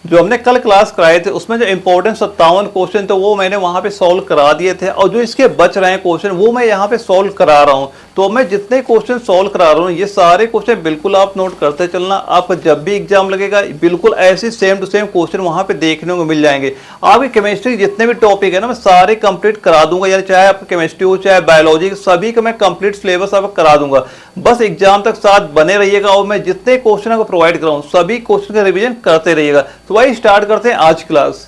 जो हमने कल क्लास कराए थे उसमें जो इंपॉर्टेंट 57 क्वेश्चन थे वो मैंने वहां पे सॉल्व करा दिए थे, और जो इसके बच रहे हैं क्वेश्चन वो मैं यहाँ पे सॉल्व करा रहा हूँ। तो मैं जितने क्वेश्चन सॉल्व करा रहा हूँ ये सारे क्वेश्चन बिल्कुल आप नोट करते चलना। आपका जब भी एग्जाम लगेगा बिल्कुल ऐसे सेम टू सेम क्वेश्चन वहां पे देखने को मिल जाएंगे। आपकी केमिस्ट्री जितने भी टॉपिक है ना मैं सारे कंप्लीट करा दूंगा, यानी चाहे आपका केमिस्ट्री हो चाहे बायोलॉजी, सभी का मैं कंप्लीट सिलेबस आपको करा दूंगा। बस एग्जाम तक साथ बने रहिएगा और मैं जितने क्वेश्चन आपको प्रोवाइड कराऊँ सभी क्वेश्चन का रिवीजन करते रहिएगा। तो भाई स्टार्ट करते हैं आज क्लास।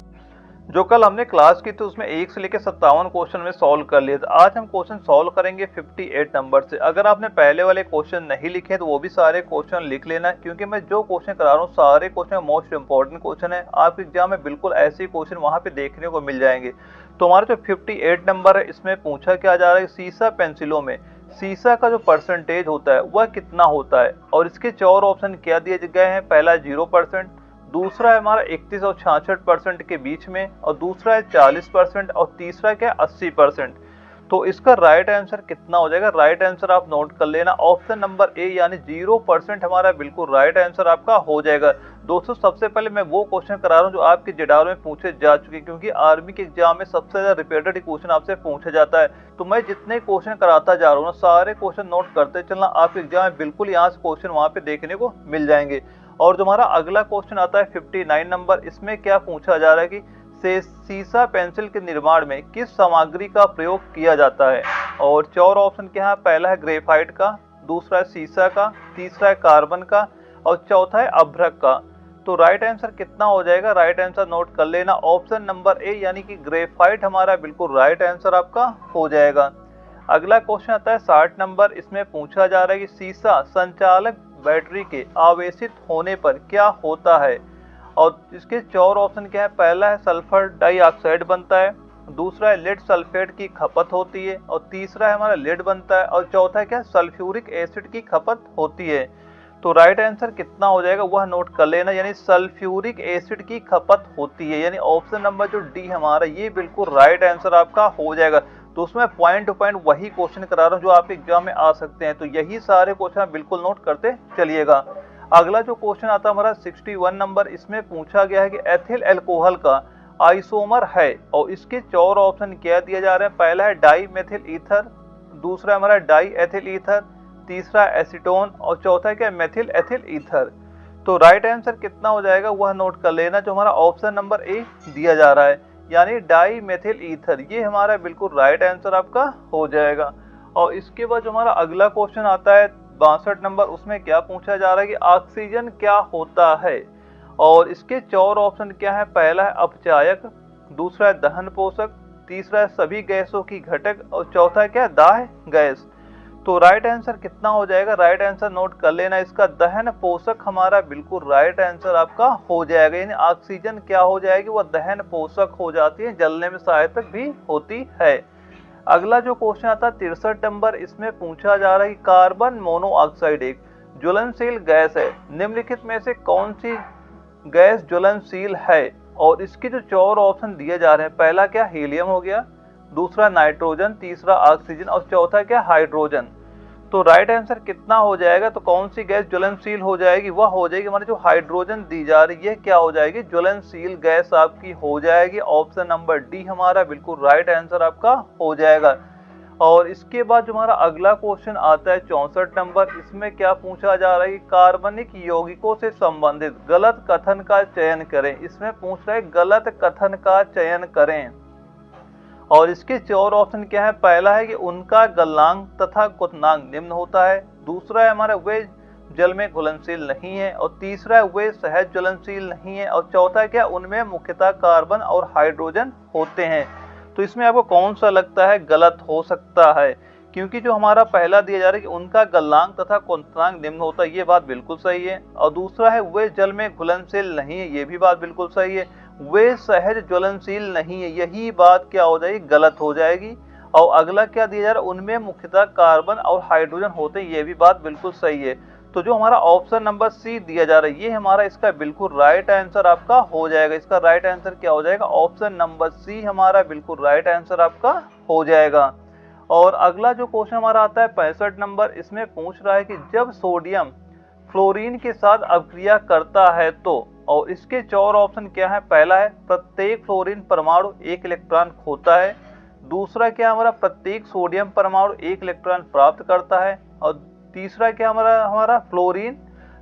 जो कल हमने क्लास की थी उसमें 1 से लेकर 57 क्वेश्चन में सॉल्व कर लिए थे। आज हम क्वेश्चन सॉल्व करेंगे 58 नंबर से। अगर आपने पहले वाले क्वेश्चन नहीं लिखे तो वो भी सारे क्वेश्चन लिख लेना, क्योंकि मैं जो क्वेश्चन करा रहा हूँ सारे क्वेश्चन मोस्ट इंपॉर्टेंट क्वेश्चन है। आपके एग्जाम में बिल्कुल ऐसे क्वेश्चन वहां पे देखने को मिल जाएंगे। तो हमारा जो 58 नंबर है इसमें पूछा क्या जा रहा है, सीसा पेंसिलों में सीसा का जो परसेंटेज होता है वह कितना होता है, और इसके 4 ऑप्शन क्या दिए गए हैं। पहला 0%, दूसरा है हमारा 31 और 66% के बीच में, और दूसरा है 40%, और तीसरा क्या 80%। तो इसका राइट आंसर कितना हो जाएगा, राइट आंसर आप नोट कर लेना। ऑप्शन नंबर ए यानी 0% हमारा बिल्कुल राइट आंसर आपका हो जाएगा। दोस्तों सबसे पहले मैं वो क्वेश्चन करा रहा हूँ जो आपके जेडआर में पूछे जा चुके, क्योंकि आर्मी के एग्जाम में सबसे ज्यादा रिपीटेड क्वेश्चन आपसे पूछा जाता है। तो मैं जितने क्वेश्चन कराता जा रहा हूँ ना सारे क्वेश्चन नोट करते चलना। आपके एग्जाम में बिल्कुल यहाँ से क्वेश्चन वहां पे देखने को मिल जाएंगे। और जो हमारा अगला क्वेश्चन आता है 59 नंबर, इसमें क्या पूछा जा रहा है कि सीसा पेंसिल के निर्माण में किस सामग्री का प्रयोग किया जाता है। और 4 ऑप्शन क्या है, पहला है ग्रेफाइट का, दूसरा है सीसा का, तीसरा है कार्बन का, और चौथा है अभ्रक का। तो राइट आंसर कितना हो जाएगा, राइट आंसर नोट कर लेना। ऑप्शन नंबर ए यानी कि ग्रेफाइट हमारा बिल्कुल राइट आंसर आपका हो जाएगा। अगला क्वेश्चन आता है 60 नंबर, इसमें पूछा जा रहा है कि सीसा संचालक बैटरी के आवेशित होने पर क्या होता है। और इसके 4 ऑप्शन क्या है, पहला है सल्फर डाइऑक्साइड बनता है, दूसरा है लेड सल्फेट की खपत होती है, और तीसरा है हमारा लेड बनता है, और चौथा है क्या सल्फ्यूरिक एसिड की खपत होती है। तो राइट आंसर कितना हो जाएगा वह नोट कर लेना, यानी सल्फ्यूरिक एसिड की खपत होती है, यानी ऑप्शन नंबर जो डी हमारा ये बिल्कुल राइट आंसर आपका हो जाएगा। तो उसमें पॉइंट टू पॉइंट वही क्वेश्चन करा रहा हूँ जो आपके एग्जाम में आ सकते हैं। तो यही सारे क्वेश्चन बिल्कुल नोट करते चलिएगा। अगला जो क्वेश्चन आता है हमारा 61 नंबर, इसमें पूछा गया है कि एथिल अल्कोहल का आइसोमर है, और इसके 4 ऑप्शन क्या दिए जा रहे हैं। पहला है डाई मेथिल ईथर, दूसरा हमारा डाई एथिल ईथर, तीसरा एसीटोन, और चौथा क्या मेथिल एथिल ईथर। तो राइट आंसर कितना हो जाएगा वह नोट कर लेना, जो हमारा ऑप्शन नंबर ए दिया जा रहा है, यानी डाई मेथिल ईथर, ये हमारा बिल्कुल राइट आंसर आपका हो जाएगा। और इसके बाद जो हमारा अगला क्वेश्चन आता है 62 नंबर, उसमें क्या पूछा जा रहा है कि ऑक्सीजन क्या होता है। और इसके 4 ऑप्शन क्या है, पहला है अपचायक, दूसरा है दहन पोषक, तीसरा है सभी गैसों की घटक, और चौथा है क्या दाह गैस। तो राइट आंसर कितना हो जाएगा, राइट आंसर नोट कर लेना, इसका दहन पोषक हमारा बिल्कुल राइट आंसर आपका हो जाएगा। यानी ऑक्सीजन क्या हो जाएगी, वह दहन पोषक हो जाती है, जलने में सहायक भी होती है। अगला जो क्वेश्चन आता है 63 नंबर, इसमें पूछा जा रहा है कि कार्बन मोनोऑक्साइड एक ज्वलनशील गैस है, निम्नलिखित में से कौन सी गैस ज्वलनशील है। और इसके जो 4 ऑप्शन दिए जा रहे हैं, पहला क्या हीलियम हो गया, दूसरा नाइट्रोजन, तीसरा ऑक्सीजन, और चौथा क्या हाइड्रोजन। तो राइट आंसर कितना हो जाएगा, तो कौन सी गैस ज्वलनशील हो जाएगी, वह हो जाएगी हमारी जो हाइड्रोजन दी जा रही है, क्या हो जाएगी ज्वलनशील गैस आपकी हो जाएगी। ऑप्शन नंबर डी हमारा बिल्कुल राइट आंसर आपका हो जाएगा। और इसके बाद जो हमारा अगला क्वेश्चन आता है 64 नंबर, इसमें क्या पूछा जा रहा है कि कार्बनिक यौगिकों से संबंधित गलत कथन का चयन करें। इसमें पूछ रहा है गलत कथन का चयन करें। और इसके 4 ऑप्शन क्या है, पहला है कि उनका गलनांक तथा क्वथनांक निम्न होता है, दूसरा है हमारा वे जल में घुलनशील नहीं है, और तीसरा है वे सहज ज्वलनशील नहीं है, और चौथा है क्या उनमें मुख्यतः कार्बन और हाइड्रोजन होते हैं। तो इसमें आपको कौन सा लगता है गलत हो सकता है, क्योंकि जो हमारा पहला दिया जा रहा है कि उनका गलनांक तथा क्वथनांक निम्न होता है, ये बात बिल्कुल सही है। और दूसरा है वे जल में घुलनशील नहीं है, ये भी बात बिल्कुल सही है। वे सहज ज्वलनशील नहीं है, यही बात क्या हो जाएगी गलत हो जाएगी। और अगला क्या दिया जा रहा है, उनमें मुख्यतः कार्बन और हाइड्रोजन होते हैं, ये भी बात बिल्कुल सही है। तो जो हमारा ऑप्शन नंबर सी दिया जा रहा है ये हमारा इसका बिल्कुल राइट आंसर आपका हो जाएगा। इसका राइट आंसर क्या हो जाएगा, ऑप्शन नंबर सी हमारा बिल्कुल राइट आंसर आपका हो जाएगा। और अगला जो क्वेश्चन हमारा आता है 65 नंबर, इसमें पूछ रहा है कि जब सोडियम फ्लोरीन के साथ अभिक्रिया करता है तो, और इसके 4 ऑप्शन क्या है। पहला है प्रत्येक फ्लोरीन परमाणु 1 इलेक्ट्रॉन खोता है। दूसरा क्या हमारा प्रत्येक सोडियम परमाणु 1 इलेक्ट्रॉन प्राप्त करता है। और तीसरा क्या हमारा हमारा फ्लोरीन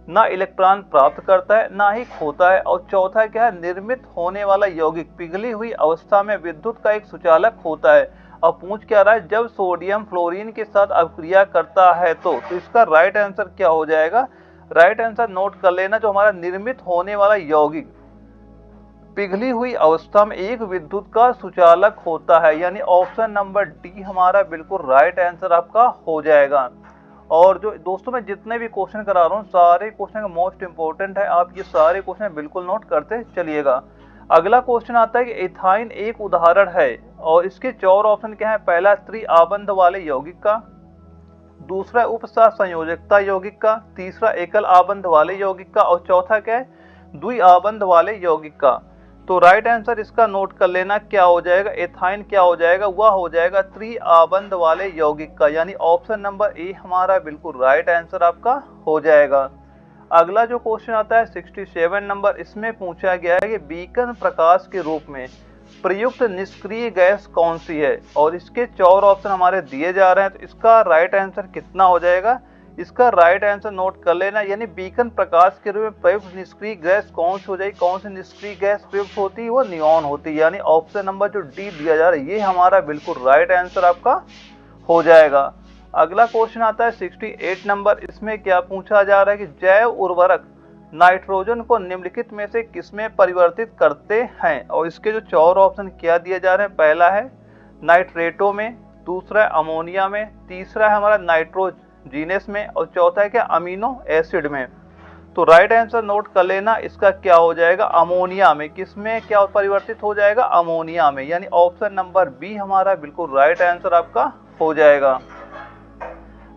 ना इलेक्ट्रॉन प्राप्त करता है ना ही खोता है। और चौथा क्या है निर्मित होने वाला यौगिक पिघली हुई अवस्था में विद्युत का एक सुचालक होता है। और पूछ क्या रहा है, जब सोडियम फ्लोरीन के साथ अभिक्रिया करता है तो इसका राइट आंसर क्या हो जाएगा। राइट आंसर नोट कर लेना, जो हमारा निर्मित होने वाला यौगिक पिघली हुई अवस्था में एक विद्युत का सुचालक होता है, यानी ऑप्शन नंबर डी हमारा बिल्कुल राइट आंसर आपका हो जाएगा। और जो दोस्तों मैं जितने भी क्वेश्चन करा रहा हूँ सारे क्वेश्चन मोस्ट इंपोर्टेंट है, आप ये सारे क्वेश्चन बिल्कुल नोट करते चलिएगा। अगला क्वेश्चन आता है कि एथाइन एक उदाहरण है और इसके 4 ऑप्शन क्या है। पहला त्रिआबंध वाले यौगिक का, दूसरा उपसह संयोजकता यौगिक का, तीसरा एकल आबंध वाले यौगिक का और चौथा क्या है द्विआबंध वाले यौगिक का। तो राइट आंसर इसका नोट कर लेना, क्या हो जाएगा एथाइन क्या हो जाएगा, वह हो जाएगा त्रिआबंध वाले यौगिक का, यानी ऑप्शन नंबर ए हमारा बिल्कुल राइट आंसर आपका हो जाएगा। अगला जो क्वेश्चन आता है 67 नंबर, इसमें पूछा गया है कि बीकन प्रकाश के रूप में प्रयुक्त निष्क्रिय गैस कौन सी है। और इसके 4 ऑप्शन हमारे दिए जा रहे हैं, तो इसका राइट आंसर कितना हो जाएगा। इसका राइट आंसर नोट कर लेना, यानी बीकन प्रकाश के रूप में प्रयुक्त निष्क्रिय गैस कौन सी हो जाएगी। कौन सी निष्क्रिय गैस प्रयुक्त होती है, वो नियॉन होती है, यानी ऑप्शन नंबर जो डी दिया जा रहा है ये हमारा बिल्कुल राइट आंसर आपका हो जाएगा। अगला क्वेश्चन आता है 68 नंबर, इसमें क्या पूछा जा रहा है कि जैव उर्वरक नाइट्रोजन को निम्नलिखित में से किसमें परिवर्तित करते हैं। और इसके जो 4 ऑप्शन क्या दिए जा रहे हैं। पहला है नाइट्रेटो में, दूसरा है अमोनिया में, तीसरा है हमारा नाइट्रोजीनस में और चौथा है क्या अमीनो एसिड में। तो राइट आंसर नोट कर लेना, इसका क्या हो जाएगा अमोनिया में। किसमें क्या परिवर्तित हो जाएगा अमोनिया में, यानी ऑप्शन नंबर बी हमारा बिल्कुल राइट आंसर आपका हो जाएगा।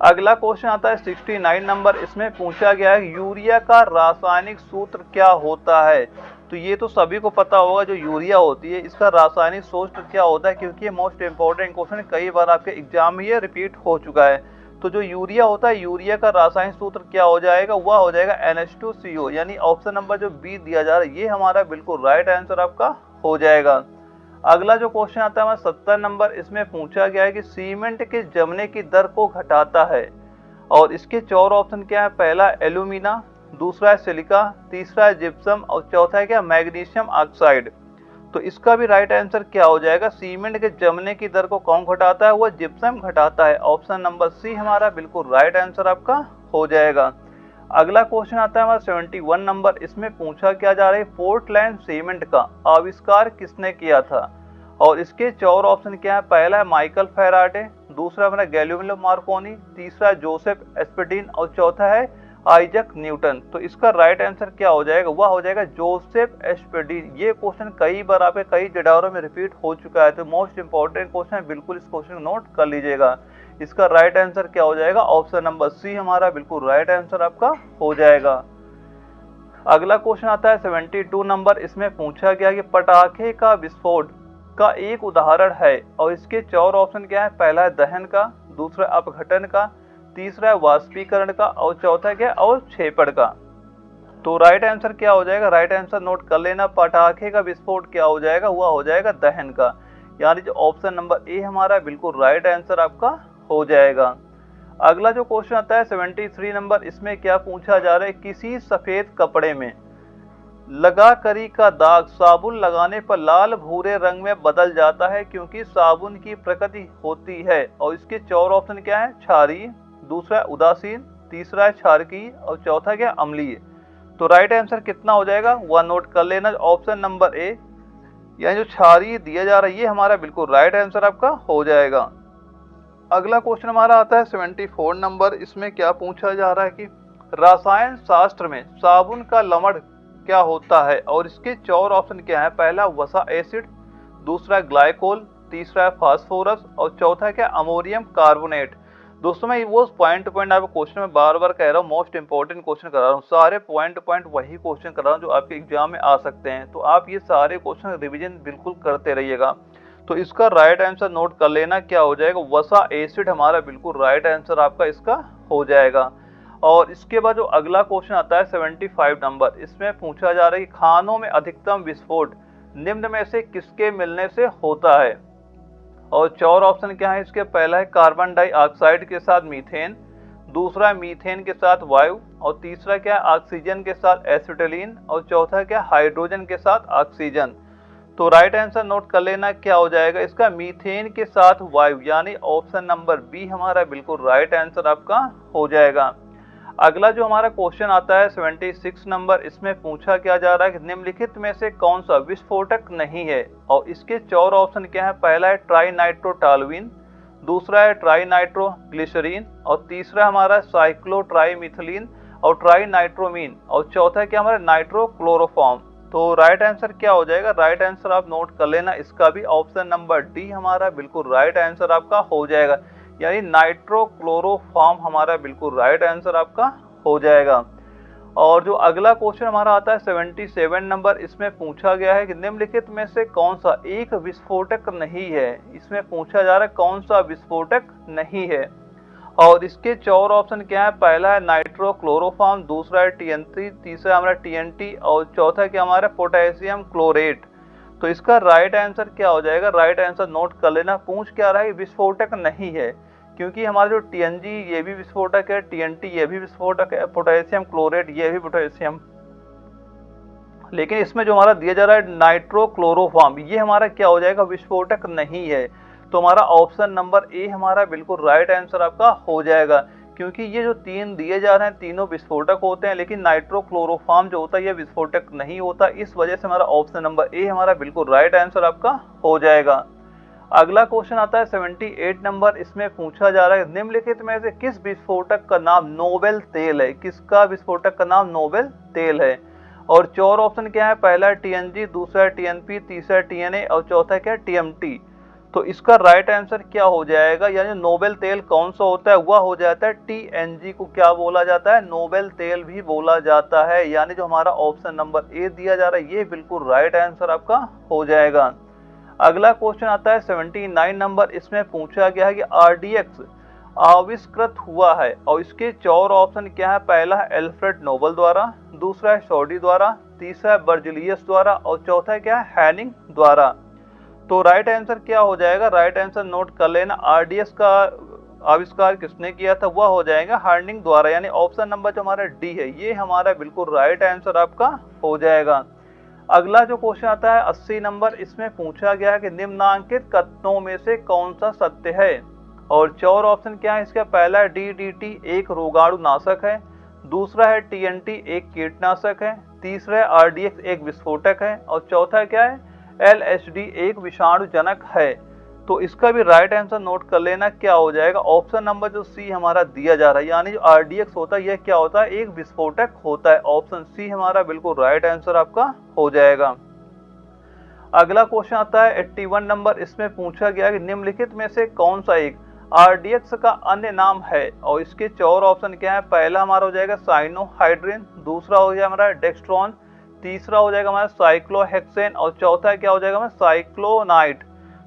अगला क्वेश्चन आता है 69 नंबर, इसमें पूछा गया है यूरिया का रासायनिक सूत्र क्या होता है। तो ये तो सभी को पता होगा, जो यूरिया होती है इसका रासायनिक सूत्र क्या होता है, क्योंकि ये मोस्ट इंपॉर्टेंट क्वेश्चन कई बार आपके एग्जाम में ये रिपीट हो चुका है। तो जो यूरिया होता है यूरिया का रासायनिक सूत्र क्या हो जाएगा, वह हो जाएगा NH2CO, यानी ऑप्शन नंबर जो बी दिया जा रहा है ये हमारा बिल्कुल राइट आंसर आपका हो जाएगा। अगला जो क्वेश्चन आता है हमारा 70 नंबर, इसमें पूछा गया है कि सीमेंट के जमने की दर को घटाता है। और इसके 4 ऑप्शन क्या है। पहला एल्यूमिना, दूसरा है सिलिका, तीसरा है जिप्सम और चौथा है क्या मैग्नीशियम ऑक्साइड। तो इसका भी राइट आंसर क्या हो जाएगा, सीमेंट के जमने की दर को कौन घटाता है, वो जिप्सम घटाता है। ऑप्शन नंबर सी हमारा बिल्कुल राइट आंसर आपका हो जाएगा। अगला क्वेश्चन आता है हमारा 71 नंबर, इसमें पूछा क्या जा रहा है पोर्टलैंड सीमेंट का आविष्कार किसने किया था। और इसके 4 ऑप्शन क्या है। पहला है माइकल फेराडे, दूसरा हमारा गैलिलियो मार्कोनी, तीसरा जोसेफ एस्पेडिन और चौथा है आइजक न्यूटन। तो इसका राइट आंसर क्या हो जाएगा, वह हो जाएगा जोसेफ एस्पेडिन। ये क्वेश्चन कई बार आपके कई जगहों में रिपीट हो चुका है, तो मोस्ट इंपॉर्टेंट क्वेश्चन है, बिल्कुल इस क्वेश्चन नोट कर लीजिएगा। इसका राइट आंसर क्या हो जाएगा, ऑप्शन नंबर सी हमारा बिल्कुल राइट आंसर आपका हो जाएगा। अगला क्वेश्चन आता है 72 नंबर, इसमें पूछा गया कि पटाखे का विस्फोट का एक उदाहरण है। और इसके 4 ऑप्शन क्या है। पहला है दहन का, दूसरा अपघटन का, तीसरा है वाष्पीकरण का और चौथा क्या है अवक्षेपण का। तो राइट आंसर क्या हो जाएगा, राइट आंसर नोट कर लेना, पटाखे का विस्फोट क्या हो जाएगा, वह हो जाएगा दहन का, यानी जो ऑप्शन नंबर ए हमारा बिल्कुल राइट आंसर आपका हो जाएगा। अगला जो क्वेश्चन आता है 73 नंबर, इसमें क्या पूछा जा रहा है किसी सफेद कपड़े में लगा करी का दाग साबुन लगाने पर लाल भूरे रंग में बदल जाता है क्योंकि साबुन की प्रकृति होती है। और इसके 4 ऑप्शन क्या है। क्षारीय, दूसरा उदासीन, तीसरा है क्षारकीय और चौथा क्या अम्लीय। तो राइट आंसर कितना हो जाएगा, वह नोट कर लेना, ऑप्शन नंबर ए, यानी जो क्षारीय दिया जा रहा है ये हमारा बिल्कुल राइट आंसर आपका हो जाएगा। अगला क्वेश्चन हमारा आता है 74 नंबर, इसमें क्या पूछा जा रहा है कि रसायन शास्त्र में साबुन का लवण क्या होता है। और इसके 4 ऑप्शन क्या है। पहला वसा एसिड, दूसरा ग्लाइकोल, तीसरा है फास्फोरस और चौथा क्या अमोनियम कार्बोनेट। दोस्तों मैं वो पॉइंट टू पॉइंट आपको क्वेश्चन में बार बार कह रहा हूँ, मोस्ट इंपॉर्टेंट क्वेश्चन करा रहा हूँ, सारे पॉइंट टू पॉइंट वही क्वेश्चन करा रहा हूँ जो आपके एग्जाम में आ सकते हैं। तो आप ये सारे क्वेश्चन रिवीजन बिल्कुल करते रहिएगा। तो इसका राइट आंसर नोट कर लेना, क्या हो जाएगा वसा एसिड हमारा बिल्कुल राइट आंसर आपका इसका हो जाएगा। और इसके बाद जो अगला क्वेश्चन आता है 75 नंबर, इसमें पूछा जा रहा है कि खानों में अधिकतम विस्फोट निम्न में से किसके मिलने से होता है। और चार ऑप्शन क्या है इसके, पहला है कार्बन डाइऑक्साइड के साथ मीथेन, दूसरा है मीथेन के साथ वायु, और तीसरा क्या है ऑक्सीजन के साथ एसिटिलीन, और चौथा क्या है हाइड्रोजन के साथ ऑक्सीजन। तो राइट आंसर नोट कर लेना क्या हो जाएगा इसका, मीथेन के साथ वायु, यानी ऑप्शन नंबर बी हमारा बिल्कुल राइट आंसर आपका हो जाएगा। अगला जो हमारा क्वेश्चन आता है 76 नंबर, इसमें पूछा क्या जा रहा है कि निम्नलिखित में से कौन सा विस्फोटक नहीं है। और इसके चार ऑप्शन क्या है, पहला है ट्राइनाइट्रोटॉलुइन, दूसरा है ट्राइनाइट्रोग्लिसरीन, और तीसरा हमारा साइक्लोट्राइमिथिलीन और ट्राइनाइट्रोमीन, और चौथा क्या हमारा नाइट्रोक्लोरोफॉर्म। तो राइट आंसर क्या हो जाएगा, राइट आंसर आप नोट कर लेना इसका भी ऑप्शन नंबर डी हमारा बिल्कुल राइट आंसर आपका हो जाएगा, यानी नाइट्रोक्लोरोफॉर्म हमारा बिल्कुल राइट आंसर आपका हो जाएगा। और जो अगला क्वेश्चन हमारा आता है 77 नंबर, इसमें पूछा गया है कि निम्नलिखित में से कौन सा एक विस्फोटक नहीं है। इसमें पूछा जा रहा है कौन सा विस्फोटक नहीं है, और इसके चार ऑप्शन क्या है, पहला है नाइट्रोक्लोरोफॉर्म, दूसरा है टीएनटी, तीसरा हमारा टीएनटी, और चौथा क्या हमारा पोटेशियम क्लोरेट। तो इसका राइट आंसर क्या हो जाएगा, राइट आंसर नोट कर लेना। पूछ क्या रहा है, विस्फोटक नहीं है, क्योंकि हमारा जो टीएनजी ये भी विस्फोटक है, टीएनटी ये भी विस्फोटक है, पोटेशियम क्लोरेट ये भी पोटेशियम, लेकिन इसमें जो हमारा दिया जा रहा है नाइट्रोक्लोरोफॉर्म, ये हमारा क्या हो जाएगा, विस्फोटक नहीं है। तो हमारा ऑप्शन नंबर ए हमारा बिल्कुल राइट आंसर आपका हो जाएगा, क्योंकि ये जो तीन दिए जा रहे हैं तीनों विस्फोटक होते हैं, लेकिन नाइट्रोक्लोरोफॉर्म जो होता है ये विस्फोटक नहीं होता। इस वजह से हमारा ऑप्शन नंबर ए हमारा बिल्कुल राइट आंसर आपका हो जाएगा। अगला क्वेश्चन आता है 78 नंबर, इसमें पूछा जा रहा है निम्नलिखित में से किस विस्फोटक का नाम नोबेल तेल है। किसका विस्फोटक का नाम नोबेल तेल है। और चार ऑप्शन क्या है, पहला है टीएनजी, दूसरा है टीएनपी, तीसरा है टीएनए, और चौथा क्या है टीएमटी। तो इसका राइट आंसर क्या हो जाएगा, यानी नोबेल तेल कौन सा होता है, वह हो जाता है टीएनजी को क्या बोला जाता है, नोबेल तेल भी बोला जाता है। यानी जो हमारा ऑप्शन नंबर ए दिया जा रहा है ये बिल्कुल राइट आंसर आपका हो जाएगा। अगला क्वेश्चन आता है 79 नंबर, इसमें पूछा गया है कि आरडीएक्स आविष्कृत हुआ है, और इसके चार ऑप्शन क्या है, पहला है एल्फ्रेड नोबल द्वारा, दूसरा है शॉडी द्वारा, तीसरा है बर्जिलियस द्वारा, और चौथा क्या है हैनिंग द्वारा। तो राइट आंसर क्या हो जाएगा, राइट आंसर नोट कर लेना, आरडीएक्स का आविष्कार किसने किया था, वह हो जाएगा हार्डिंग द्वारा, यानी ऑप्शन नंबर जो हमारा डी है ये हमारा बिल्कुल राइट आंसर आपका हो जाएगा। अगला जो क्वेश्चन आता है 80 नंबर, इसमें पूछा गया है कि निम्नांकित कथनों में से कौन सा सत्य है। और चार ऑप्शन क्या है इसका, पहला है डीडीटी एक रोगाणुनाशक है, दूसरा है टीएनटी एक कीटनाशक है, तीसरा है आरडीएक्स एक विस्फोटक है, और चौथा क्या है एलएसडी एक विषाणुजनक है। तो इसका भी राइट आंसर नोट कर लेना क्या हो जाएगा, ऑप्शन नंबर जो सी हमारा दिया जा रहा है, यानी जो आरडीएक्स होता है यह क्या होता है, एक विस्फोटक होता है। ऑप्शन सी हमारा बिल्कुल राइट आंसर आपका हो जाएगा। अगला क्वेश्चन आता है 81 नंबर, इसमें पूछा गया कि निम्नलिखित में से कौन सा एक आरडीएक्स का अन्य नाम है। और इसके चार ऑप्शन क्या है, पहला हमारा हो जाएगा साइनोहाइड्रिन, दूसरा हो जाएगा हमारा डेक्स्ट्रॉन, तीसरा हो जाएगा हमारा साइक्लोहेक्सेन, और चौथा क्या हो जाएगा हमारा साइक्लोनाइट।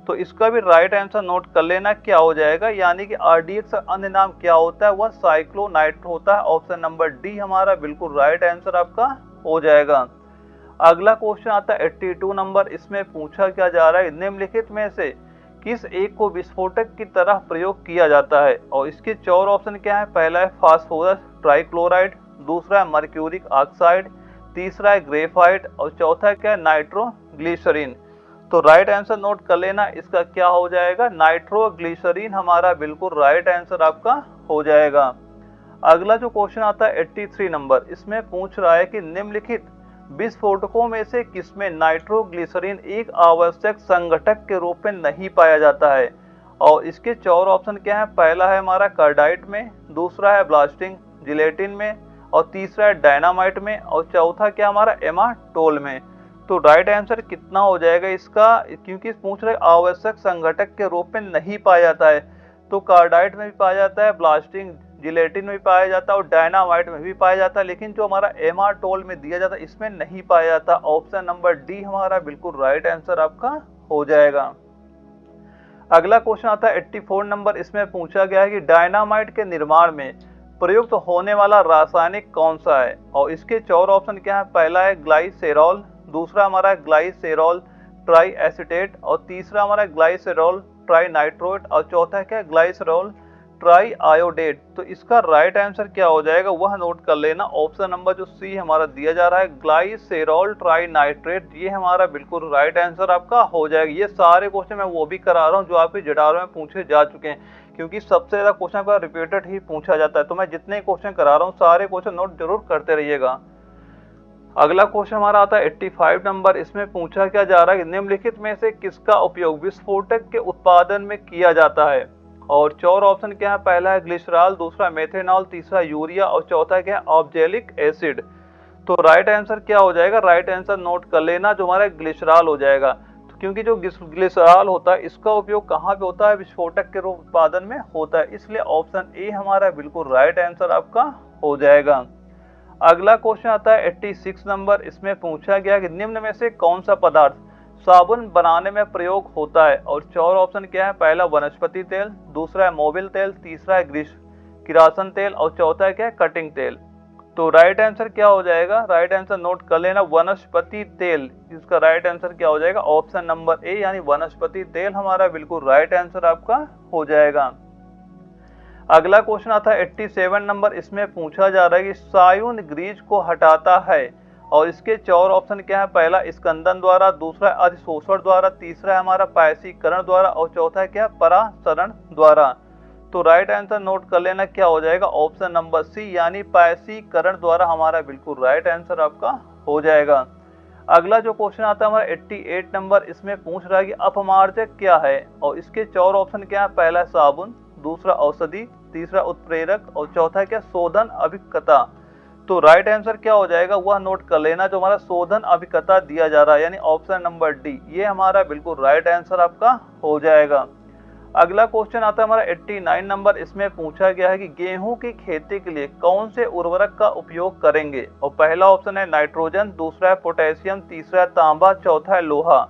तो इसका भी राइट आंसर नोट कर लेना क्या हो जाएगा, यानी कि आरडीएक्स का अन्य नाम क्या होता है, वह साइक्लोनाइट होता है। ऑप्शन नंबर डी हमारा बिल्कुल राइट आंसर आपका हो जाएगा। अगला क्वेश्चन आता है 82 नंबर, इसमें पूछा क्या जा रहा है निम्नलिखित में से किस एक को विस्फोटक की तरह प्रयोग किया जाता है। और इसके चार ऑप्शन क्या है, पहला है फास्फोरस ट्राइक्लोराइड, दूसरा है मर्क्यूरिक ऑक्साइड, तीसरा है ग्रेफाइट, और चौथा क्या है नाइट्रोग्लिसरीन। तो राइट आंसर नोट कर लेना इसका क्या हो जाएगा, नाइट्रोग्लिसरीन हमारा बिल्कुल राइट आंसर आपका हो जाएगा। अगला जो क्वेश्चन आता है 83 नंबर, इसमें पूछ रहा है कि निम्नलिखित विस्फोटकों में से किसमें नाइट्रोग्लिसरीन एक आवश्यक संघटक के रूप में नहीं पाया जाता है। और इसके चार ऑप्शन क्या है, पहला है हमारा कार्डाइट में, दूसरा है ब्लास्टिंग जिलेटिन में, और तीसरा है डायनामाइट में, और चौथा क्या हमारा एमाटोल में। तो राइट आंसर कितना हो जाएगा इसका, क्योंकि पूछ रहे आवश्यक संघटक के रूप में नहीं पाया जाता है, तो कार्डाइट में भी पाया जाता है, ब्लास्टिंग जिलेटिन में भी पाया जाता है, और डायनामाइट में भी पाया जाता है, लेकिन जो हमारा एमाटोल में दिया जाता है इसमें नहीं पाया जाता। ऑप्शन नंबर डी हमारा बिल्कुल राइट आंसर आपका हो जाएगा। अगला क्वेश्चन आता है 84 नंबर, इसमें पूछा गया है कि डायनामाइट के निर्माण में प्रयुक्त होने वाला रासायनिक कौन सा है? और इसके 4 ऑप्शन क्या है? पहला है ग्लाइसेरॉल, दूसरा हमारा है ग्लाइसेरॉल ट्राई एसीटेट, और तीसरा हमारा है ग्लाइसेरॉल ट्राई नाइट्रोट, और चौथा क्या है? ग्लाइसेरॉल ट्राई आयोडेट। तो इसका राइट आंसर क्या हो जाएगा वह नोट कर लेना। ऑप्शन नंबर जो सी हमारा दिया जा रहा है ग्लाइसेरॉल ट्राई नाइट्रेट, ये हमारा बिल्कुल राइट आंसर आपका हो जाएगा। ये सारे क्वेश्चन मैं वो भी करा रहा हूँ जो आपके JADAR में पूछे जा चुके हैं, क्योंकि सबसे ज्यादा क्वेश्चन का रिपीटेड ही पूछा जाता है। तो मैं जितने क्वेश्चन करा रहा हूँ सारे क्वेश्चन नोट जरूर करते रहिएगा। अगला क्वेश्चन हमारा आता है 85 नंबर। इसमें पूछा क्या जा रहा है, निम्नलिखित में से किसका उपयोग विस्फोटक के उत्पादन में किया जाता है? और 4 ऑप्शन क्या है? पहला है ग्लिसरॉल, दूसरा मेथेनॉल, तीसरा यूरिया, और चौथा क्या है? Oxalic acid. तो राइट आंसर क्या हो जाएगा? राइट आंसर नोट कर लेना, जो हमारा ग्लिसरॉल हो जाएगा। तो क्योंकि जो ग्लिसरॉल होता है इसका उपयोग कहाँ पे होता है? विस्फोटक के उत्पादन में होता है, इसलिए ऑप्शन ए हमारा बिल्कुल राइट आंसर आपका हो जाएगा। अगला क्वेश्चन आता है 86 नंबर। इसमें पूछा गया कि निम्न में से कौन सा पदार्थ साबुन बनाने में प्रयोग होता है? और 4 ऑप्शन क्या है? पहला वनस्पति तेल, दूसरा है मोबिल तेल, तीसरा है किरासन तेल, और चौथा है क्या है? कटिंग तेल। तो राइट आंसर क्या हो जाएगा? राइट आंसर नोट कर लेना, वनस्पति तेल। इसका राइट आंसर क्या हो जाएगा? ऑप्शन नंबर ए यानी वनस्पति तेल हमारा बिल्कुल राइट आंसर आपका हो जाएगा। अगला क्वेश्चन आता है 87 नंबर। इसमें पूछा जा रहा है कि सायुन ग्रीज को हटाता है, और इसके 4 ऑप्शन क्या है? पहला स्कंदन द्वारा, दूसरा अधिशोषण द्वारा, तीसरा है हमारा पायसीकरण द्वारा, और चौथा है क्या? परासरण द्वारा। तो राइट आंसर नोट कर लेना, क्या हो जाएगा? ऑप्शन नंबर सी यानी पायसीकरण द्वारा हमारा बिल्कुल राइट आंसर आपका हो जाएगा। अगला जो क्वेश्चन आता है हमारा 88 नंबर। इसमें पूछ रहा है कि अपमार्जक क्या है? और इसके 4 ऑप्शन क्या है? पहला साबुन, दूसरा औषधि, तीसरा उत्प्रेरक, और चौथा क्या? शोधन अभिकता। तो राइट आंसर क्या हो जाएगा वह नोट कर लेना, जो हमारा शोधन अभिकता दिया जा रहा है यानी ऑप्शन नंबर डी, ये हमारा बिल्कुल राइट आंसर आपका हो जाएगा। अगला क्वेश्चन आता है हमारा 89 नंबर। इसमें पूछा गया है कि गेहूं की खेती के लिए कौन से उर्वरक का उपयोग करेंगे? और पहला ऑप्शन है नाइट्रोजन, दूसरा है पोटेशियम, तीसरा है तांबा, चौथा है लोहा।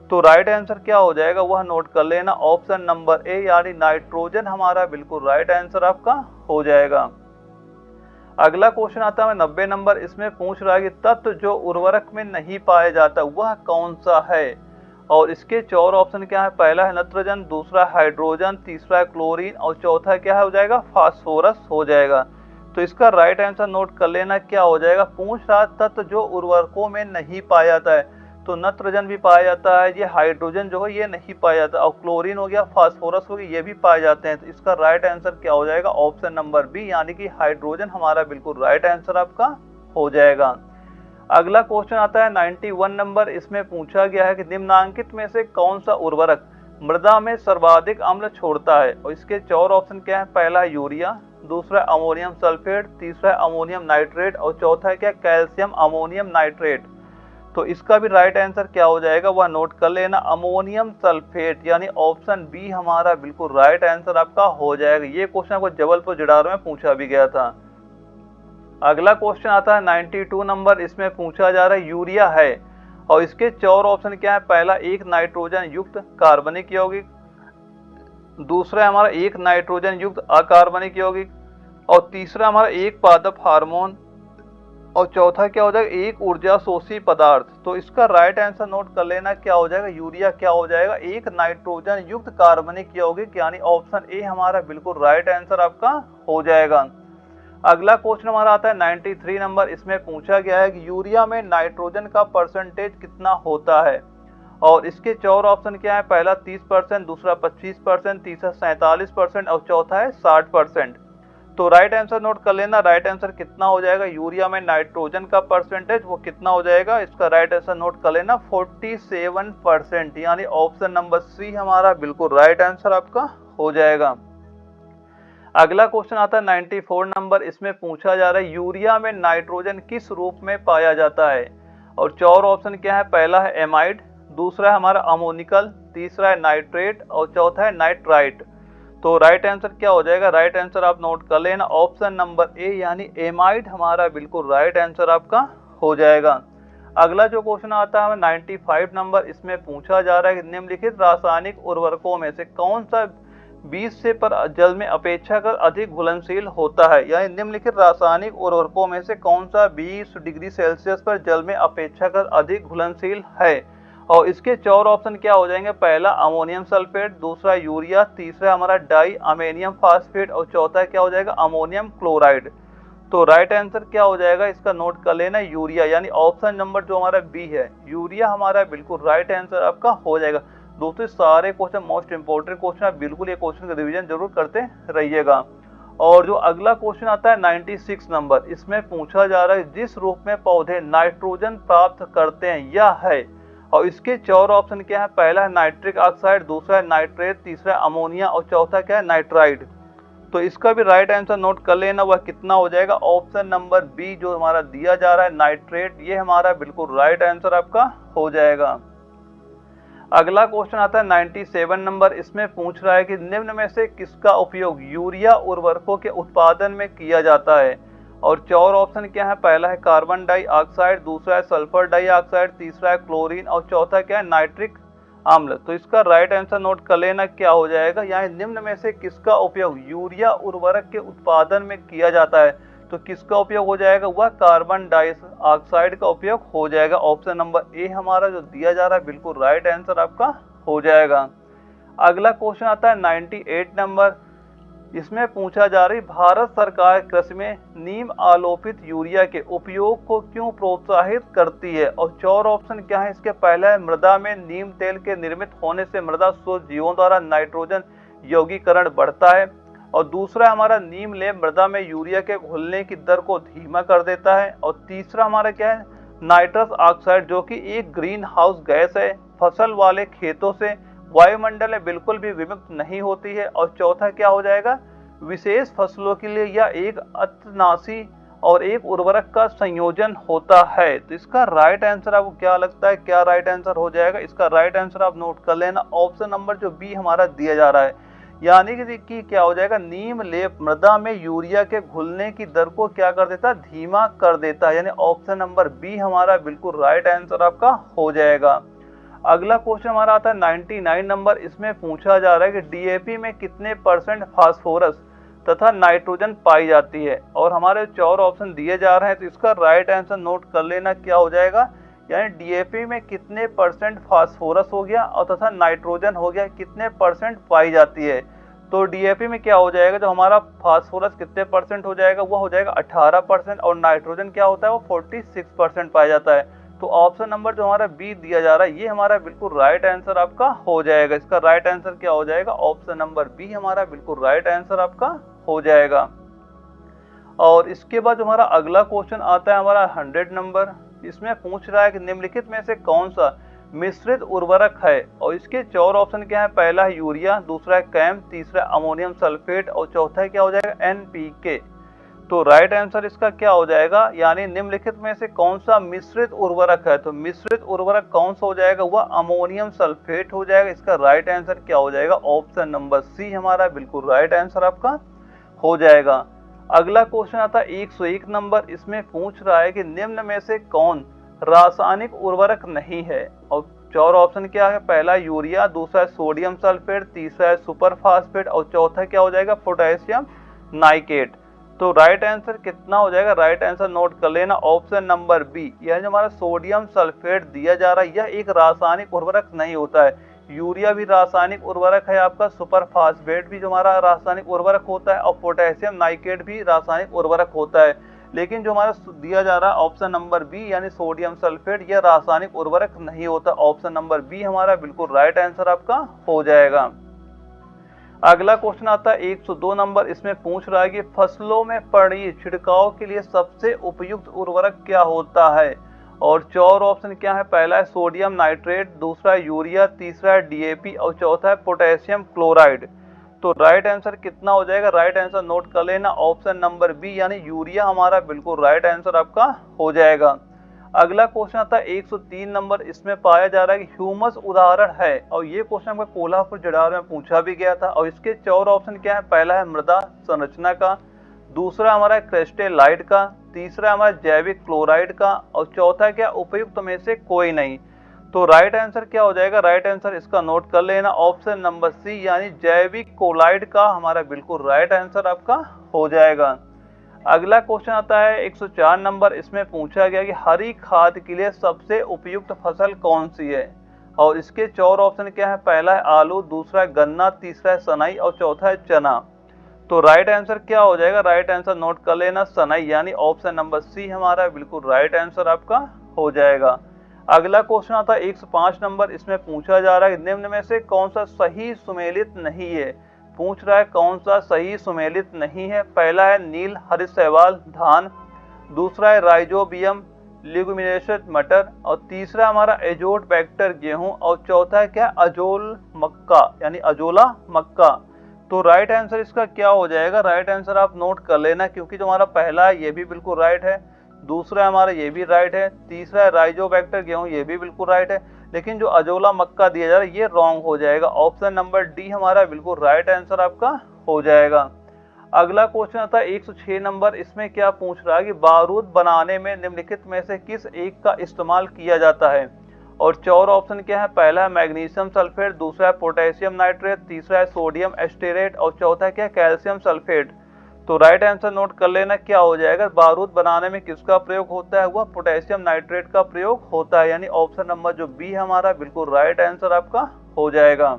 तो राइट आंसर क्या हो जाएगा वह नोट कर लेना, ऑप्शन नंबर ए यानी नाइट्रोजन हमारा बिल्कुल राइट आंसर आपका हो जाएगा। अगला क्वेश्चन आता है 90 नंबर। इसमें पूछ रहा है कि तत्व जो उर्वरक में नहीं पाया जाता वह कौन सा है? और इसके 4 ऑप्शन क्या है? पहला है नाइट्रोजन, दूसरा हाइड्रोजन, तीसरा है क्लोरीन, और चौथा क्या है हो जाएगा? फास्फोरस हो जाएगा। तो इसका राइट आंसर नोट कर लेना, क्या हो जाएगा? पूछ रहा तत्व जो उर्वरकों में नहीं पाया जाता है, तो नाइट्रोजन भी पाया जाता है, ये हाइड्रोजन जो है ये नहीं पाया जाता, और क्लोरीन हो गया, फास्फोरस हो गया, ये भी पाए जाते हैं। तो इसका राइट आंसर क्या हो जाएगा? ऑप्शन नंबर बी यानी कि हाइड्रोजन हमारा बिल्कुल राइट आंसर आपका हो जाएगा। अगला क्वेश्चन आता है 91 नंबर। इसमें पूछा गया है कि निम्नांकित में से कौन सा उर्वरक मृदा में सर्वाधिक अम्ल छोड़ता है? और इसके 4 ऑप्शन क्या है? पहला है यूरिया, दूसरा अमोनियम सल्फेट, तीसरा अमोनियम नाइट्रेट, और चौथा है क्या? Calcium ammonium nitrate. तो इसका भी राइट आंसर क्या हो जाएगा वह नोट कर लेना, अमोनियम सल्फेट यानी ऑप्शन बी हमारा बिल्कुल राइट आंसर आपका हो जाएगा। ये क्वेश्चन आपको जबलपुर JADAR में पूछा भी गया था। अगला क्वेश्चन आता है 92 नंबर। इसमें पूछा जा रहा है यूरिया है, और इसके 4 ऑप्शन क्या है? पहला एक नाइट्रोजन युक्त कार्बनिक यौगिक, दूसरा हमारा एक नाइट्रोजन युक्त अकार्बनिक यौगिक, और तीसरा हमारा एक पादप हार्मोन, और चौथा क्या हो जाएगा? एक ऊर्जा शोषी पदार्थ। तो इसका राइट आंसर नोट कर लेना, क्या हो जाएगा? यूरिया क्या हो जाएगा? एक नाइट्रोजन युक्त कार्बनिक यौगिक यानी ऑप्शन ए हमारा बिल्कुल राइट आंसर आपका हो जाएगा। अगला क्वेश्चन हमारा आता है 93 नंबर। इसमें पूछा गया है कि यूरिया में नाइट्रोजन का परसेंटेज कितना होता है? और इसके 4 ऑप्शन क्या है? पहला 30%, दूसरा 25%, तीसरा 47%, और चौथा है 60%। तो राइट आंसर नोट कर लेना, राइट आंसर कितना हो जाएगा? यूरिया में नाइट्रोजन का परसेंटेज वो कितना हो जाएगा? इसका राइट आंसर नोट कर लेना 47% यानी ऑप्शन नंबर सी हमारा बिल्कुल राइट आंसर आपका हो जाएगा। अगला क्वेश्चन आता है 94 नंबर। इसमें पूछा जा रहा है यूरिया में नाइट्रोजन किस रूप में पाया जाता है? और 4 ऑप्शन क्या है? पहला है एमाइड, दूसरा है हमारा अमोनिकल, तीसरा है नाइट्रेट, और चौथा है नाइट्राइट। तो राइट आंसर क्या हो जाएगा? राइट आंसर आप नोट कर लेना, ऑप्शन नंबर ए यानी एमाइड हमारा बिल्कुल राइट आंसर आपका हो जाएगा। अगला जो क्वेश्चन आता है 95 नंबर। इसमें पूछा जा रहा है कि निम्नलिखित रासायनिक उर्वरकों में से कौन सा 20 से पर जल में अपेक्षाकृत अधिक घुलनशील होता है। यानी निम्नलिखित रासायनिक उर्वरकों में से कौन सा 20 डिग्री सेल्सियस पर जल में अपेक्षाकृत अधिक घुलनशील है। और इसके 4 ऑप्शन क्या हो जाएंगे, पहला अमोनियम सल्फेट, दूसरा यूरिया, तीसरा हमारा डाई अमोनियम फास्फेट और चौथा क्या हो जाएगा अमोनियम क्लोराइड। तो राइट आंसर क्या हो जाएगा इसका नोट कर लेना, यूरिया, यानी ऑप्शन नंबर जो हमारा बी है यूरिया हमारा बिल्कुल राइट आंसर आपका हो जाएगा। दोस्तों सारे क्वेश्चन मोस्ट इंपोर्टेंट क्वेश्चन, आप बिल्कुल ये क्वेश्चन का रिवीजन जरूर करते रहिएगा। और जो अगला क्वेश्चन आता है 96 नंबर, इसमें पूछा जा रहा है जिस रूप में पौधे नाइट्रोजन प्राप्त करते हैं यह है। और इसके 4 ऑप्शन क्या है, पहला है नाइट्रिक ऑक्साइड, दूसरा है नाइट्रेट, तीसरा अमोनिया और चौथा क्या है नाइट्राइड। तो इसका भी राइट आंसर नोट कर लेना, वह कितना हो जाएगा, ऑप्शन नंबर बी जो हमारा दिया जा रहा है नाइट्रेट, ये हमारा बिल्कुल राइट आंसर आपका हो जाएगा। अगला क्वेश्चन आता है 97 नंबर, इसमें पूछ रहा है कि निम्न में से किसका उपयोग यूरिया उर्वरकों के उत्पादन में किया जाता है। और 4 ऑप्शन क्या है, पहला है कार्बन डाइऑक्साइड, दूसरा है सल्फर डाइऑक्साइड, तीसरा है क्लोरीन और चौथा क्या है नाइट्रिक अम्ल। तो इसका राइट आंसर नोट कर लेना क्या हो जाएगा, यानी निम्न में से किसका उपयोग यूरिया उर्वरक के उत्पादन में किया जाता है। तो किसका उपयोग हो जाएगा, वह कार्बन डाइऑक्साइड का उपयोग हो जाएगा। ऑप्शन नंबर ए हमारा जो दिया जा रहा है बिल्कुल राइट आंसर आपका हो जाएगा। अगला क्वेश्चन आता है 98 नंबर, इसमें पूछा जा रही भारत सरकार कृषि में नीम आलोपित यूरिया के उपयोग को क्यों प्रोत्साहित करती है। और 4 ऑप्शन क्या है इसके, पहला है मृदा में नीम तेल के निर्मित होने से मृदा सूक्ष्म जीवों द्वारा नाइट्रोजन यौगीकरण बढ़ता है, और दूसरा हमारा नीम लेप मृदा में यूरिया के घुलने की दर को धीमा कर देता है, और तीसरा हमारा क्या है नाइट्रस ऑक्साइड जो कि एक ग्रीन हाउस गैस है, फसल वाले खेतों से वायुमंडल में बिल्कुल भी विमुक्त नहीं होती है, और चौथा क्या हो जाएगा विशेष फसलों के लिए यह एक अतनासी और एक उर्वरक का संयोजन होता है। तो इसका राइट आंसर आपको क्या लगता है, क्या राइट आंसर हो जाएगा, इसका राइट आंसर आप नोट कर लेना, ऑप्शन नंबर जो बी हमारा दिया जा रहा है, यानी कि क्या हो जाएगा नीम लेप मृदा में यूरिया के घुलने की दर को क्या कर देता है, धीमा कर देता है, यानी ऑप्शन नंबर बी हमारा बिल्कुल राइट आंसर आपका हो जाएगा। अगला क्वेश्चन हमारा आता है 99 नंबर, इसमें पूछा जा रहा है कि डीएपी में कितने % फास्फोरस तथा नाइट्रोजन पाई जाती है। और हमारे 4 ऑप्शन दिए जा रहे हैं, तो इसका राइट आंसर नोट कर लेना क्या हो जाएगा, यानी डीएपी में कितने % फास्फोरस हो गया और तथा नाइट्रोजन हो गया कितने % पाई जाती है। तो डीएपी में क्या हो जाएगा, जो हमारा फास्फोरस कितने % हो जाएगा, वो हो जाएगा 18%, और नाइट्रोजन क्या होता है वो 46% पाया जाता है। तो ऑप्शन नंबर जो हमारा बी दिया जा रहा है ये हमारा बिल्कुल राइट आंसर आपका हो जाएगा। इसका राइट आंसर क्या हो जाएगा, ऑप्शन नंबर बी हमारा बिल्कुल राइट आंसर आपका हो जाएगा। और इसके बाद जो हमारा अगला क्वेश्चन आता है हमारा 100 नंबर, इसमें पूछ रहा है कि निम्नलिखित में से कौन सा मिश्रित उर्वरक है। और इसके 4 ऑप्शन क्या है, पहला है यूरिया, दूसरा है कैम, तीसरा अमोनियम सल्फेट और चौथा क्या हो जाएगा एनपीके। तो राइट आंसर इसका क्या हो जाएगा, यानी निम्नलिखित में से कौन सा मिश्रित उर्वरक है। तो मिश्रित उर्वरक कौन सा हो जाएगा, वह अमोनियम सल्फेट हो जाएगा। इसका राइट आंसर क्या हो जाएगा, ऑप्शन नंबर सी हमारा बिल्कुल राइट आंसर आपका हो जाएगा। अगला क्वेश्चन आता है 101 नंबर, इसमें पूछ रहा है कि निम्न में से कौन रासायनिक उर्वरक नहीं है। और 4 ऑप्शन क्या है, पहला यूरिया, दूसरा है सोडियम सल्फेट, तीसरा है सुपर फास्फेट और चौथा क्या हो जाएगा पोटेशियम नाइट्रेट। तो राइट आंसर कितना हो जाएगा, राइट आंसर नोट कर लेना, ऑप्शन नंबर बी, यह जो हमारा सोडियम सल्फेट दिया जा रहा है यह एक रासायनिक उर्वरक नहीं होता है। यूरिया भी रासायनिक उर्वरक है आपका, सुपर फास्फेट भी जो हमारा रासायनिक उर्वरक होता है और पोटेशियम नाइट्रेट भी रासायनिक उर्वरक होता है। लेकिन जो हमारा दिया जा रहा है ऑप्शन नंबर बी यानी सोडियम सल्फेट यह रासायनिक उर्वरक नहीं होता। ऑप्शन नंबर बी हमारा बिल्कुल राइट आंसर आपका हो जाएगा। अगला क्वेश्चन आता है 102 नंबर, इसमें पूछ रहा है कि फसलों में पड़ी छिड़काव के लिए सबसे उपयुक्त उर्वरक क्या होता है। और 4 ऑप्शन क्या है, पहला है सोडियम नाइट्रेट, दूसरा है यूरिया, तीसरा है डीएपी और चौथा है पोटेशियम क्लोराइड। तो राइट आंसर कितना हो जाएगा, राइट आंसर नोट कर लेना, ऑप्शन नंबर बी यानी यूरिया हमारा बिल्कुल राइट आंसर आपका हो जाएगा। अगला क्वेश्चन आता है 103 नंबर, इसमें पाया जा रहा है कि ह्यूमस उदाहरण है। और ये क्वेश्चन हमको कोल्हापुर जड़ार में पूछा भी गया था। और इसके 4 ऑप्शन क्या है, पहला है मृदा संरचना का, दूसरा हमारा क्रिस्टलाइट का, तीसरा हमारा जैविक क्लोराइड का और चौथा क्या उपयुक्त में से कोई नहीं। तो राइट आंसर क्या हो जाएगा, राइट आंसर इसका नोट कर लेना ऑप्शन नंबर सी यानी जैविक कोलाइड का हमारा बिल्कुल राइट आंसर आपका हो जाएगा। अगला क्वेश्चन आता है 104 नंबर, इसमें पूछा गया कि हरी खाद के लिए सबसे उपयुक्त फसल कौन सी है, और इसके 4 ऑप्शन क्या है, पहला है आलू, दूसरा है गन्ना, तीसरा है सनई और चौथा है चना। तो राइट आंसर क्या हो जाएगा, राइट आंसर नोट कर लेना सनई यानी ऑप्शन नंबर सी हमारा बिल्कुल राइट आंसर आपका हो जाएगा। अगला क्वेश्चन आता है 105 नंबर, इसमें पूछा जा रहा है निम्न में से कौन सा सही सुमेलित नहीं है। पूछ रहा है कौन सा सही सुमेलित नहीं है। पहला है नील हरित शैवाल धान, दूसरा है राइजोबियम लिग्यूमिनेसेस मटर, और तीसरा हमारा एजोट बैक्टर गेहूं, और चौथा है क्या, अजोल मक्का यानी अजोला मक्का। तो राइट आंसर इसका क्या हो जाएगा, राइट आंसर आप नोट कर लेना, क्योंकि जो हमारा पहला है ये भी बिल्कुल राइट है, दूसरा हमारा ये भी राइट है, तीसरा है राइजोबैक्टर गेहूं ये भी बिल्कुल राइट है, लेकिन जो अजोला मक्का दिया जा रहा है ये रॉन्ग हो जाएगा। ऑप्शन नंबर डी हमारा बिल्कुल राइट आंसर आपका हो जाएगा। अगला क्वेश्चन आता है 106 नंबर, इसमें क्या पूछ रहा है कि बारूद बनाने में निम्नलिखित में से किस एक का इस्तेमाल किया जाता है, और 4 ऑप्शन क्या है, पहला है मैग्नीशियम सल्फेट, दूसरा है पोटेशियम नाइट्रेट, तीसरा है सोडियम एस्टेरेट और चौथा क्या है कैल्शियम सल्फेट। तो राइट आंसर नोट कर लेना क्या हो जाएगा, बारूद बनाने में किसका प्रयोग होता है, वह पोटेशियम नाइट्रेट का प्रयोग होता है, यानी ऑप्शन नंबर जो बी हमारा बिल्कुल राइट आंसर आपका हो जाएगा।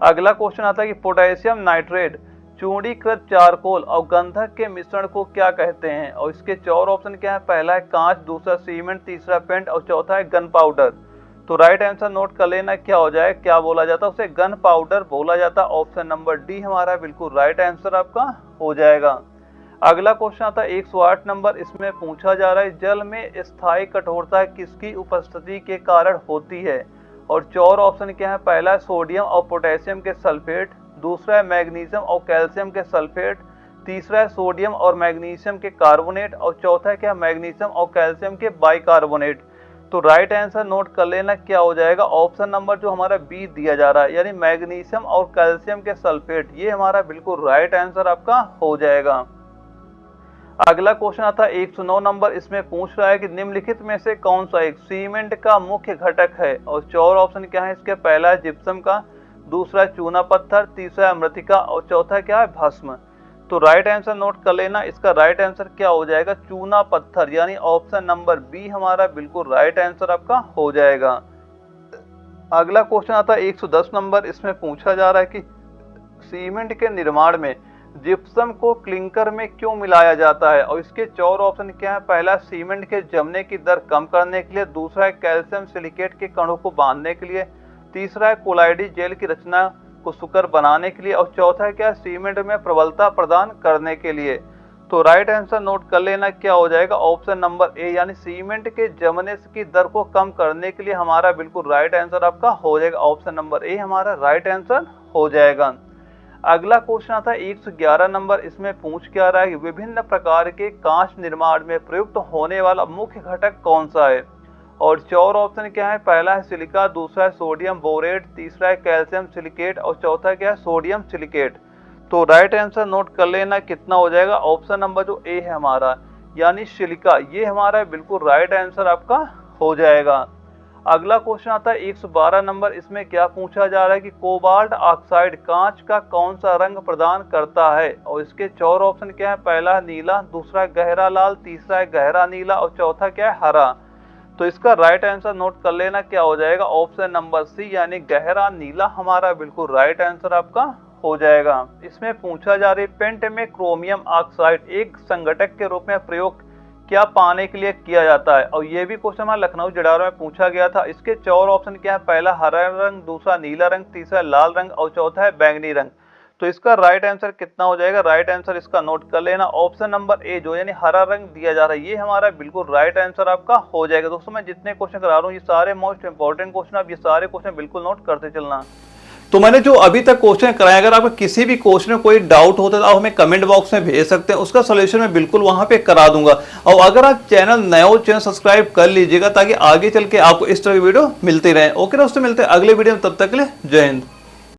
अगला क्वेश्चन आता है कि पोटेशियम नाइट्रेट चूर्णीकृत चारकोल और गंधक के मिश्रण को क्या कहते हैं, और इसके 4 ऑप्शन क्या है, पहला है कांच, दूसरा सीमेंट, तीसरा पेंट और चौथा है गन पाउडर। तो राइट आंसर नोट कर लेना क्या हो जाए, क्या बोला जाता है, उसे गन पाउडर बोला जाता है। ऑप्शन नंबर डी हमारा बिल्कुल राइट आंसर आपका हो जाएगा। अगला क्वेश्चन आता है 108 नंबर, इसमें पूछा जा रहा है जल में स्थायी कठोरता किसकी उपस्थिति के कारण होती है, और 4 ऑप्शन क्या है, पहला है सोडियम और पोटेशियम के सल्फेट, दूसरा है मैग्नीशियम और कैल्शियम के सल्फेट, तीसरा है सोडियम और मैग्नीशियम के कार्बोनेट, और चौथा है क्या, मैग्नीशियम और कैल्शियम के बाइकार्बोनेट। तो राइट आंसर नोट कर लेना क्या हो जाएगा, ऑप्शन नंबर जो हमारा बी दिया जा रहा है यानी मैग्नीशियम और कैल्शियम के सल्फेट, ये हमारा बिल्कुल राइट आंसर आपका हो जाएगा। अगला क्वेश्चन आता है 109 नंबर, इसमें पूछ रहा है कि निम्नलिखित में से कौन सा एक सीमेंट का मुख्य घटक है, और 4 ऑप्शन क्या है इसके, पहला है जिप्सम का, दूसरा है चूना पत्थर, तीसरा है मृतिका और चौथा क्या है भस्म। तो राइट आंसर नोट कर लेना, इसका राइट आंसर क्या हो जाएगा, चूना पत्थर यानी ऑप्शन नंबर बी हमारा बिल्कुल राइट आंसर आपका हो जाएगा। अगला क्वेश्चन आता है 110 नंबर, इसमें पूछा जा रहा है कि सीमेंट के निर्माण में जिप्सम को क्लिंकर में क्यों मिलाया जाता है, और इसके 4 ऑप्शन क्या है, पहला सीमेंट के जमने की दर कम करने के लिए, दूसरा है कैल्शियम सिलिकेट के कणों को बांधने के लिए, तीसरा है कोलाइडी जेल की रचना को सुकर बनाने के लिए, और चौथा है क्या, सीमेंट में प्रबलता प्रदान करने के लिए। तो राइट आंसर नोट कर लेना क्या हो जाएगा, ऑप्शन नंबर ए यानी सीमेंट के जमने की दर को कम करने के लिए हमारा बिल्कुल राइट आंसर आपका हो जाएगा। ऑप्शन नंबर ए हमारा राइट आंसर हो जाएगा। अगला क्वेश्चन आता है 111 नंबर, इसमें पूछ क्या रहा है कि विभिन्न प्रकार के कांच निर्माण में प्रयुक्त होने वाला मुख्य घटक कौन सा है, और 4 ऑप्शन क्या है, पहला है सिलिका, दूसरा है सोडियम बोरेट, तीसरा है कैल्शियम सिलिकेट और चौथा क्या है सोडियम सिलिकेट। तो राइट आंसर नोट कर लेना कितना हो जाएगा, ऑप्शन नंबर जो ए है हमारा यानी सिलिका, ये हमारा बिल्कुल राइट आंसर आपका हो जाएगा। अगला क्वेश्चन आता है 112 नंबर, इसमें क्या पूछा जा रहा है कि कोबाल्ट ऑक्साइड कांच का कौन सा रंग प्रदान करता है, और इसके 4 ऑप्शन क्या है, पहला है नीला, दूसरा है गहरा लाल, तीसरा है गहरा नीला और चौथा क्या है हरा। तो इसका राइट आंसर नोट कर लेना क्या हो जाएगा, ऑप्शन नंबर सी यानी गहरा नीला हमारा बिल्कुल राइट आंसर आपका हो जाएगा। इसमें पूछा जा रहा है पेंट में क्रोमियम ऑक्साइड एक संघटक के रूप में प्रयोग क्या पाने के लिए किया जाता है, और ये भी क्वेश्चन हमारा लखनऊ जड़ारो में पूछा गया था। इसके 4 ऑप्शन क्या है, पहला हरा रंग, दूसरा नीला रंग, तीसरा लाल रंग और चौथा है बैंगनी रंग। तो इसका राइट आंसर कितना हो जाएगा, राइट आंसर इसका नोट कर लेना, ऑप्शन नंबर ए जो यानी हरा रंग दिया जा रहा है ये हमारा बिल्कुल राइट आंसर आपका हो जाएगा। दोस्तों मैं जितने क्वेश्चन करा रहा हूँ ये सारे मोस्ट इंपॉर्टेंट क्वेश्चन, आप ये सारे क्वेश्चन बिल्कुल नोट करते चलना। तो मैंने जो अभी तक क्वेश्चन कराए, अगर आपको किसी भी क्वेश्चन में कोई डाउट होता है तो आप हमें कमेंट बॉक्स में भेज सकते हैं, उसका सोल्यूशन मैं बिल्कुल वहां पे करा दूंगा। और अगर आप चैनल नए हो, चैनल सब्सक्राइब कर लीजिएगा ताकि आगे चल के आपको इस तरह की वीडियो मिलती रहे। ओके दोस्तों, मिलते हैं अगले वीडियो में, तब तक के लिए जय हिंद।